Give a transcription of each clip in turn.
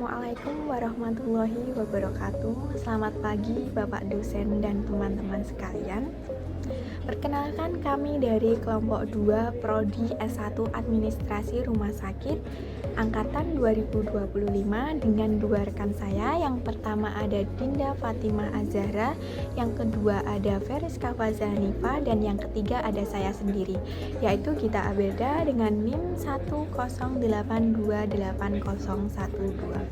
Assalamualaikum warahmatullahi wabarakatuh. Selamat pagi Bapak dosen dan teman-teman sekalian. Perkenalkan, kami dari kelompok 2 Prodi S1 Administrasi Rumah Sakit angkatan 2025 dengan dua rekan saya. Yang pertama ada Dinda Fatimah Az-Zahra, yang kedua ada Feriska Fazza Hanifah, dan yang ketiga ada saya sendiri, yaitu Gita Abelda dengan NIM 108280112.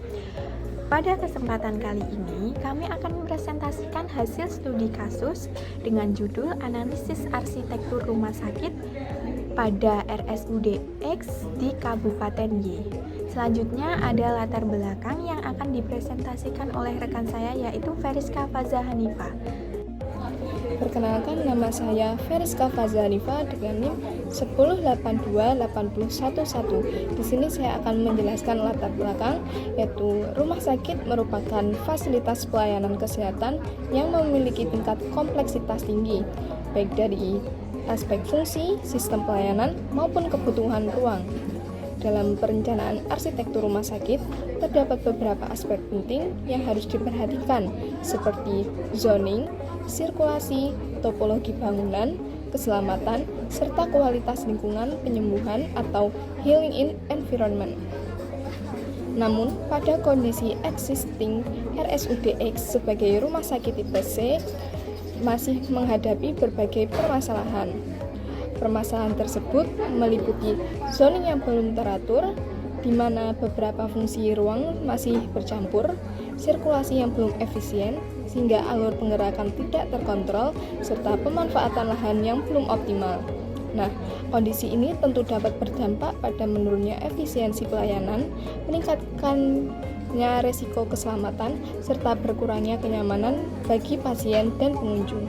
Pada kesempatan kali ini, kami akan mempresentasikan hasil studi kasus dengan judul Analisis Arsitektur Rumah Sakit pada RSUD X di Kabupaten Y. Selanjutnya ada latar belakang yang akan dipresentasikan oleh rekan saya, yaitu Feriska Fazza Hanifah. Perkenalkan, nama saya Feriska Fazza Hanifah dengan NIM 1082811. Di sini saya akan menjelaskan latar belakang, yaitu rumah sakit merupakan fasilitas pelayanan kesehatan yang memiliki tingkat kompleksitas tinggi, baik dari aspek fungsi, sistem pelayanan, maupun kebutuhan ruang. Dalam perencanaan arsitektur rumah sakit, terdapat beberapa aspek penting yang harus diperhatikan, seperti zoning, sirkulasi, topologi bangunan, keselamatan, serta kualitas lingkungan penyembuhan atau healing in environment. Namun, pada kondisi existing RSUD X sebagai rumah sakit tipe C masih menghadapi berbagai permasalahan. Permasalahan tersebut meliputi zoning yang belum teratur, di mana beberapa fungsi ruang masih bercampur, sirkulasi yang belum efisien, sehingga alur penggerakan tidak terkontrol, serta pemanfaatan lahan yang belum optimal. Nah, kondisi ini tentu dapat berdampak pada menurunnya efisiensi pelayanan, meningkatkannya resiko keselamatan, serta berkurangnya kenyamanan bagi pasien dan pengunjung.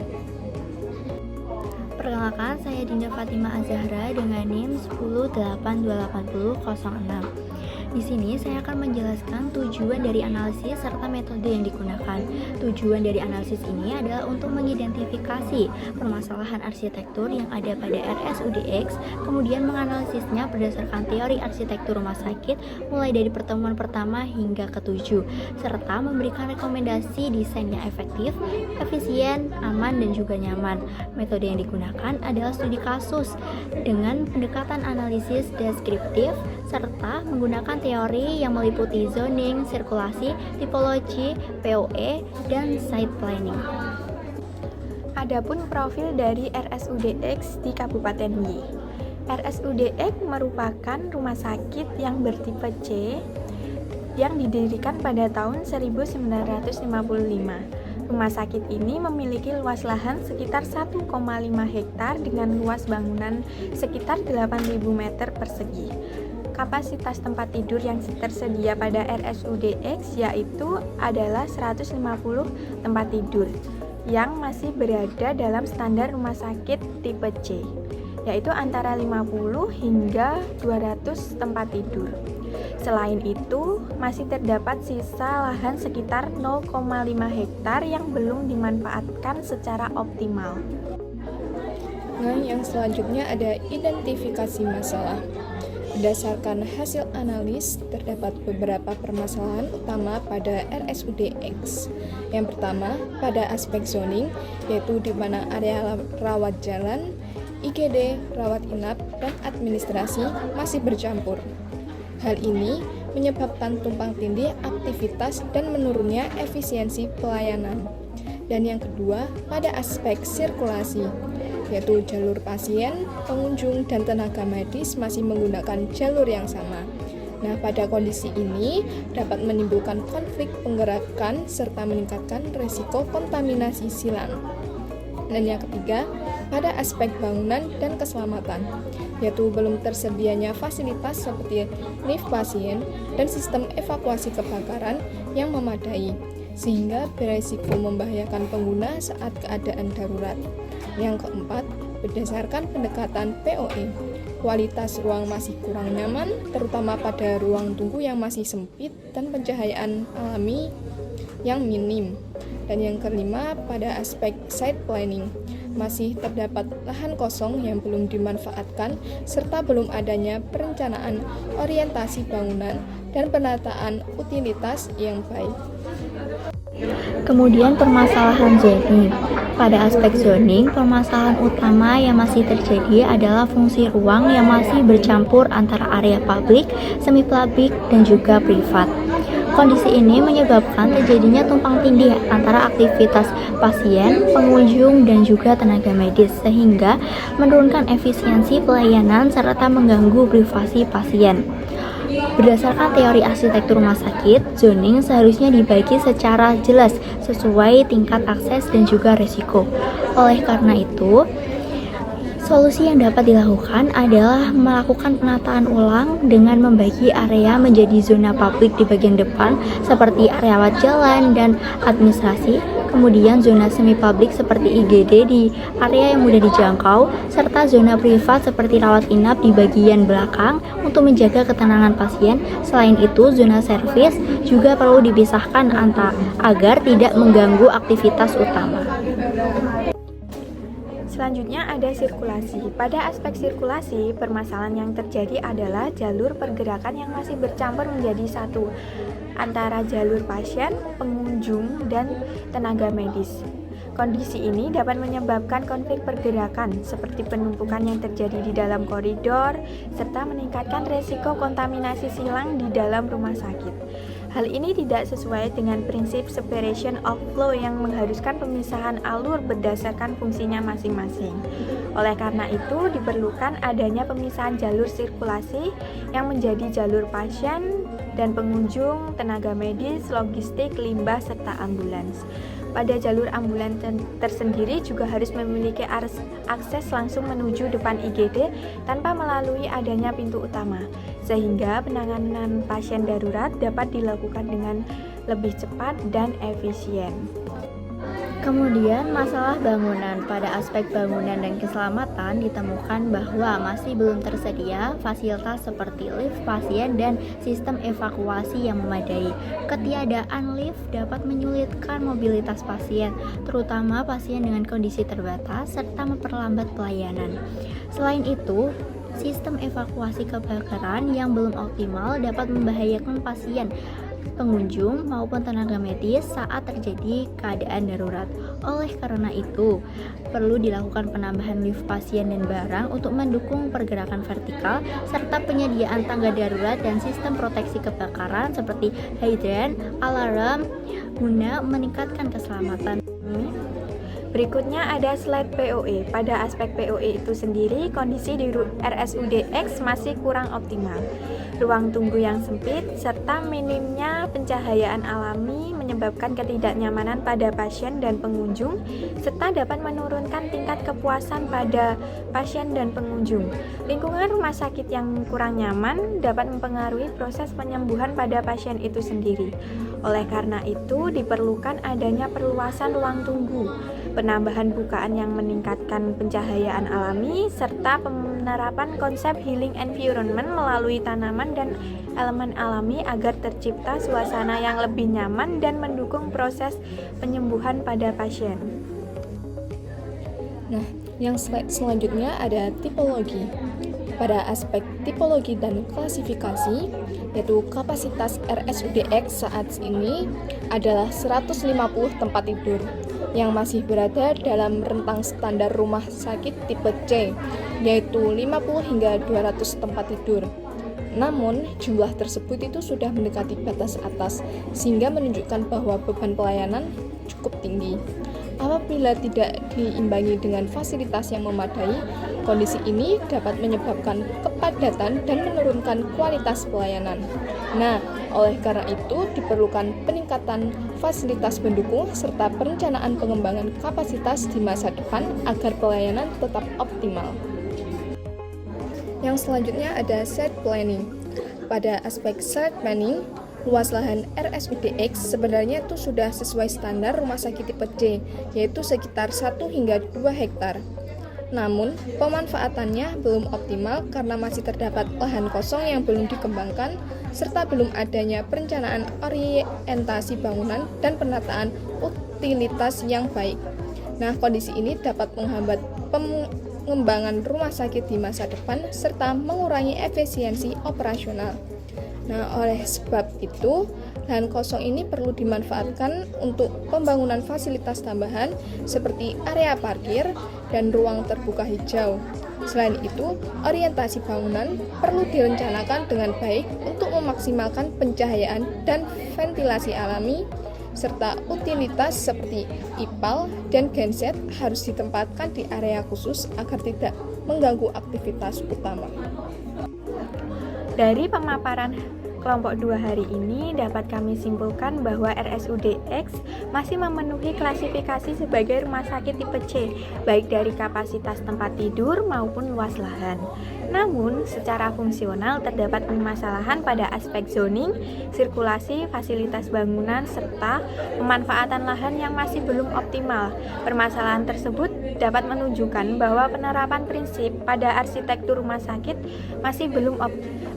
Perkenalkan, saya Dinda Fatimah Az-Zahra dengan NIM 108288006. Di sini saya akan menjelaskan tujuan dari analisis serta metode yang digunakan. Tujuan dari analisis ini adalah untuk mengidentifikasi permasalahan arsitektur yang ada pada RSUD X, kemudian menganalisisnya berdasarkan teori arsitektur rumah sakit mulai dari pertemuan pertama hingga ke-7, serta memberikan rekomendasi desain yang efektif, efisien, aman, dan juga nyaman. Metode yang digunakan adalah studi kasus dengan pendekatan analisis deskriptif serta menggunakan teori yang meliputi zoning, sirkulasi, tipologi, POE, dan site planning. Adapun profil dari RSUD X di Kabupaten Y. RSUD X merupakan rumah sakit yang bertipe C yang didirikan pada tahun 1955. Rumah sakit ini memiliki luas lahan sekitar 1,5 hektar dengan luas bangunan sekitar 8.000 meter persegi. Kapasitas tempat tidur yang tersedia pada RSUD X yaitu adalah 150 tempat tidur yang masih berada dalam standar rumah sakit tipe C, yaitu antara 50 hingga 200 tempat tidur. Selain itu, masih terdapat sisa lahan sekitar 0,5 hektar yang belum dimanfaatkan secara optimal. Nah, yang selanjutnya ada identifikasi masalah. Berdasarkan hasil analis, terdapat beberapa permasalahan utama pada RSUD X. Yang pertama, pada aspek zoning, yaitu di mana area rawat jalan, IGD, rawat inap, dan administrasi masih bercampur. Hal ini menyebabkan tumpang tindih aktivitas dan menurunnya efisiensi pelayanan. Dan yang kedua, pada aspek sirkulasi, yaitu jalur pasien, pengunjung, dan tenaga medis masih menggunakan jalur yang sama. Nah, pada kondisi ini dapat menimbulkan konflik penggerakan serta meningkatkan risiko kontaminasi silang. Dan yang ketiga, pada aspek bangunan dan keselamatan, yaitu belum tersedianya fasilitas seperti lift pasien dan sistem evakuasi kebakaran yang memadai, sehingga beresiko membahayakan pengguna saat keadaan darurat. Yang keempat, berdasarkan pendekatan POE, kualitas ruang masih kurang nyaman, terutama pada ruang tunggu yang masih sempit dan pencahayaan alami yang minim. Dan yang kelima, pada aspek site planning, masih terdapat lahan kosong yang belum dimanfaatkan, serta belum adanya perencanaan orientasi bangunan dan penataan utilitas yang baik. Kemudian permasalahan zoning. Pada aspek zoning, permasalahan utama yang masih terjadi adalah fungsi ruang yang masih bercampur antara area publik, semi-publik, dan juga privat. Kondisi ini menyebabkan terjadinya tumpang tindih antara aktivitas pasien, pengunjung, dan juga tenaga medis, sehingga menurunkan efisiensi pelayanan serta mengganggu privasi pasien. Berdasarkan teori arsitektur rumah sakit, zoning seharusnya dibagi secara jelas sesuai tingkat akses dan juga risiko. Oleh karena itu, solusi yang dapat dilakukan adalah melakukan penataan ulang dengan membagi area menjadi zona publik di bagian depan seperti area rawat jalan dan administrasi, kemudian zona semi-publik seperti IGD di area yang mudah dijangkau, serta zona privat seperti rawat inap di bagian belakang untuk menjaga ketenangan pasien. Selain itu, zona servis juga perlu dipisahkan agar tidak mengganggu aktivitas utama. Selanjutnya ada sirkulasi. Pada aspek sirkulasi, permasalahan yang terjadi adalah jalur pergerakan yang masih bercampur menjadi satu antara jalur pasien, pengunjung, dan tenaga medis. Kondisi ini dapat menyebabkan konflik pergerakan seperti penumpukan yang terjadi di dalam koridor serta meningkatkan resiko kontaminasi silang di dalam rumah sakit. Hal ini tidak sesuai dengan prinsip separation of flow yang mengharuskan pemisahan alur berdasarkan fungsinya masing-masing. Oleh karena itu, diperlukan adanya pemisahan jalur sirkulasi yang menjadi jalur pasien dan pengunjung, tenaga medis, logistik, limbah, serta ambulans. Pada jalur ambulans tersendiri juga harus memiliki akses langsung menuju depan IGD tanpa melalui adanya pintu utama, sehingga penanganan pasien darurat dapat dilakukan dengan lebih cepat dan efisien. Kemudian masalah bangunan. Pada aspek bangunan dan keselamatan ditemukan bahwa masih belum tersedia fasilitas seperti lift pasien dan sistem evakuasi yang memadai. Ketiadaan lift dapat menyulitkan mobilitas pasien, terutama pasien dengan kondisi terbatas serta memperlambat pelayanan. Selain itu, sistem evakuasi kebakaran yang belum optimal dapat membahayakan pasien, pengunjung maupun tenaga medis saat terjadi keadaan darurat. Oleh karena itu, perlu dilakukan penambahan lift pasien dan barang untuk mendukung pergerakan vertikal serta penyediaan tangga darurat dan sistem proteksi kebakaran seperti hidran, alarm guna meningkatkan keselamatan. Berikutnya ada slide POE. Pada aspek POE itu sendiri, kondisi di RSUD X masih kurang optimal. Ruang tunggu yang sempit serta minimnya pencahayaan alami menyebabkan ketidaknyamanan pada pasien dan pengunjung serta dapat menurunkan tingkat kepuasan pada pasien dan pengunjung. Lingkungan rumah sakit yang kurang nyaman dapat mempengaruhi proses penyembuhan pada pasien itu sendiri. Oleh karena itu, diperlukan adanya perluasan ruang tunggu, penambahan bukaan yang meningkatkan pencahayaan alami, serta penerapan konsep healing environment melalui tanaman dan elemen alami agar tercipta suasana yang lebih nyaman dan mendukung proses penyembuhan pada pasien. Nah, yang slide selanjutnya ada tipologi. Pada aspek tipologi dan klasifikasi, yaitu kapasitas RSUD X saat ini adalah 150 tempat tidur yang masih berada dalam rentang standar rumah sakit tipe C, yaitu 50 hingga 200 tempat tidur. Namun, jumlah tersebut itu sudah mendekati batas atas, sehingga menunjukkan bahwa beban pelayanan cukup tinggi. Apabila tidak diimbangi dengan fasilitas yang memadai, kondisi ini dapat menyebabkan kepadatan dan menurunkan kualitas pelayanan. Nah, oleh karena itu diperlukan peningkatan fasilitas pendukung serta perencanaan pengembangan kapasitas di masa depan agar pelayanan tetap optimal. Yang selanjutnya ada site planning. Pada aspek site planning, luas lahan RSUD X sebenarnya itu sudah sesuai standar rumah sakit tipe C, yaitu sekitar 1 hingga 2 hektar. Namun, pemanfaatannya belum optimal karena masih terdapat lahan kosong yang belum dikembangkan, serta belum adanya perencanaan orientasi bangunan dan penataan utilitas yang baik. Nah, kondisi ini dapat menghambat pengembangan rumah sakit di masa depan serta mengurangi efisiensi operasional. Nah, oleh sebab itu, lahan kosong ini perlu dimanfaatkan untuk pembangunan fasilitas tambahan seperti area parkir dan ruang terbuka hijau. Selain itu, orientasi bangunan perlu direncanakan dengan baik untuk memaksimalkan pencahayaan dan ventilasi alami, serta utilitas seperti IPAL dan genset harus ditempatkan di area khusus agar tidak mengganggu aktivitas utama. Dari pemaparan kelompok 2 hari ini dapat kami simpulkan bahwa RSUD X masih memenuhi klasifikasi sebagai rumah sakit tipe C, baik dari kapasitas tempat tidur maupun luas lahan. Namun, secara fungsional terdapat permasalahan pada aspek zoning, sirkulasi, fasilitas bangunan, serta pemanfaatan lahan yang masih belum optimal. Permasalahan tersebut dapat menunjukkan bahwa penerapan prinsip pada arsitektur rumah sakit masih belum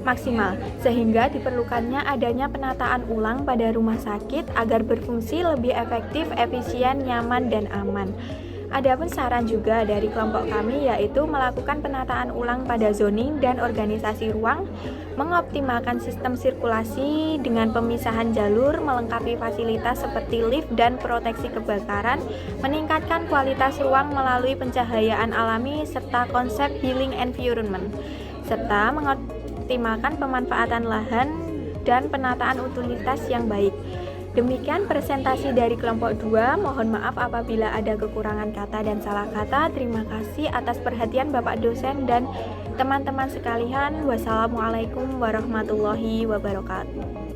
maksimal, sehingga diperlukannya adanya penataan ulang pada rumah sakit agar berfungsi lebih efektif, efisien, nyaman, dan aman. Adapun saran juga dari kelompok kami yaitu melakukan penataan ulang pada zoning dan organisasi ruang, mengoptimalkan sistem sirkulasi dengan pemisahan jalur, melengkapi fasilitas seperti lift dan proteksi kebakaran, meningkatkan kualitas ruang melalui pencahayaan alami serta konsep healing environment, serta mengoptimalkan pemanfaatan lahan dan penataan utilitas yang baik. Demikian presentasi dari kelompok 2. Mohon maaf apabila ada kekurangan kata dan salah kata. Terima kasih atas perhatian Bapak dosen dan teman-teman sekalian. Wassalamualaikum warahmatullahi wabarakatuh.